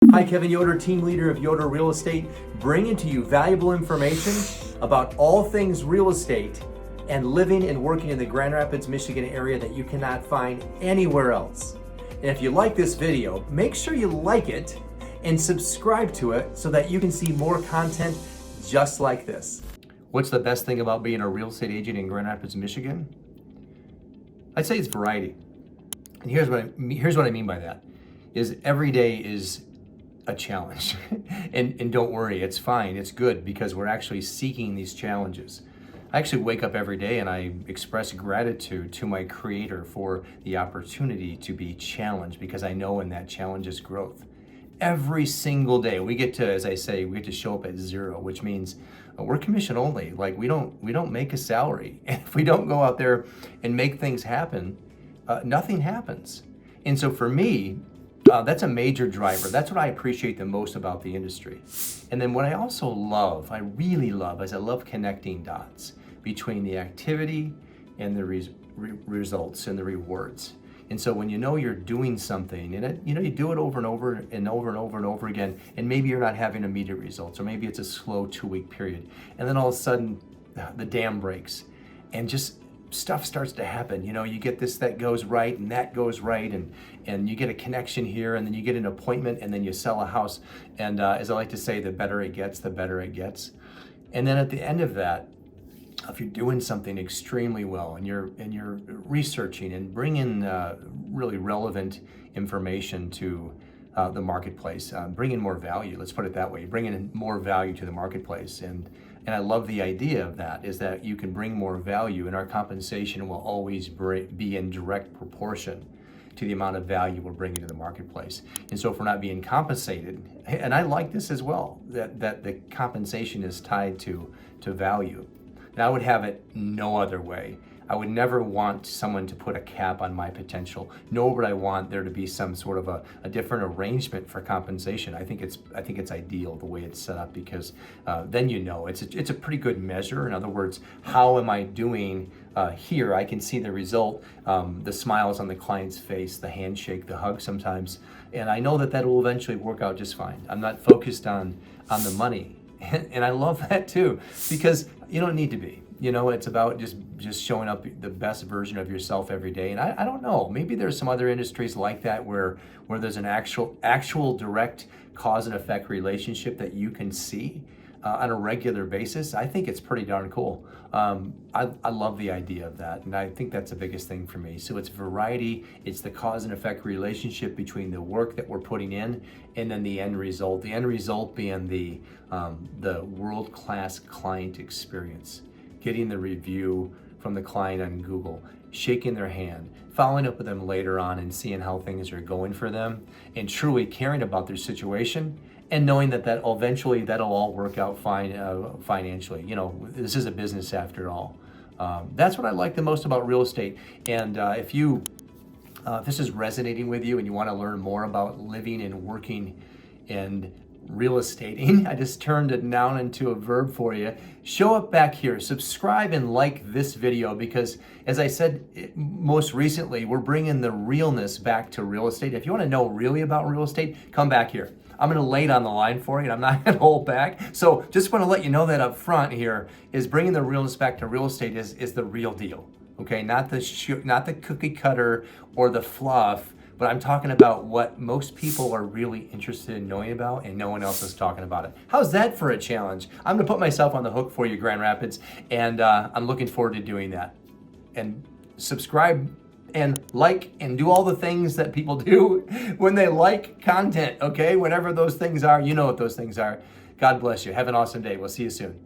Hi, Kevin Yoder, team leader of Yoder Real Estate, bringing to you valuable information about all things real estate and living and working in the Grand Rapids, Michigan area that you cannot find anywhere else. And if you like this video, make sure you like it and subscribe to it so that you can see more content just like this. What's the best thing about being a real estate agent in Grand Rapids, Michigan? I'd say it's variety. And here's what I mean by that, is every day is a challenge. and don't worry, it's fine, it's good, because we're actually seeking these challenges. I actually wake up every day and I express gratitude to my creator for the opportunity to be challenged, because I know in that challenge is growth. Every single day we get to, as I say, we get to show up at zero, which means we're commission only. Like we don't make a salary. And if we don't go out there and make things happen, nothing happens. And so for me, that's a major driver. That's what I appreciate the most about the industry. And then what I also love, I really love, is I love connecting dots between the activity and the results and the rewards. And so when you know you're doing something, and you do it over and over and over and over and over again, and maybe you're not having immediate results, or maybe it's a slow 2-week period, and then all of a sudden the dam breaks, and just stuff starts to happen. You get this that goes right, and that goes right, and you get a connection here, and then you get an appointment, and then you sell a house. And as I like to say, the better it gets, the better it gets. And then at the end of that, if you're doing something extremely well, and you're researching and bringing really relevant information to the marketplace, bringing more value. Let's put it that way. Bringing in more value to the marketplace, and I love the idea of that, is that you can bring more value, and our compensation will always be in direct proportion to the amount of value we're bringing to the marketplace. And so if we're not being compensated, and I like this as well, that the compensation is tied to value. And I would have it no other way. I would never want someone to put a cap on my potential, nor would I want there to be some sort of a different arrangement for compensation. I think it's ideal the way it's set up, because then it's a pretty good measure. In other words, how am I doing here? I can see the result, the smiles on the client's face, the handshake, the hug sometimes, and I know that will eventually work out just fine. I'm not focused on the money, and I love that too, because you don't need to be. It's about just showing up the best version of yourself every day. And I don't know, maybe there's some other industries like that where there's an actual direct cause and effect relationship that you can see on a regular basis. I think it's pretty darn cool. I love the idea of that, and I think that's the biggest thing for me. So it's variety, it's the cause and effect relationship between the work that we're putting in and then the end result. The end result being the world-class client experience. Getting the review from the client on Google, shaking their hand, following up with them later on and seeing how things are going for them, and truly caring about their situation, and knowing that eventually that'll all work out fine financially. This is a business after all. That's what I like the most about real estate. And if this is resonating with you and you want to learn more about living and working and real estating, I just turned a noun into a verb for you. Show up back here, subscribe and like this video, because as I said most recently, we're bringing the realness back to real estate. If you want to know really about real estate, come back here. I'm going to lay it on the line for you, and I'm not going to hold back. So just want to let you know that up front here, is bringing the realness back to real estate is the real deal. Okay, not the cookie cutter or the fluff. But I'm talking about what most people are really interested in knowing about, and no one else is talking about it. How's that for a challenge? I'm gonna put myself on the hook for you, Grand Rapids, and I'm looking forward to doing that. And subscribe and like and do all the things that people do when they like content, okay? Whatever those things are, you know what those things are. God bless you. Have an awesome day. We'll see you soon.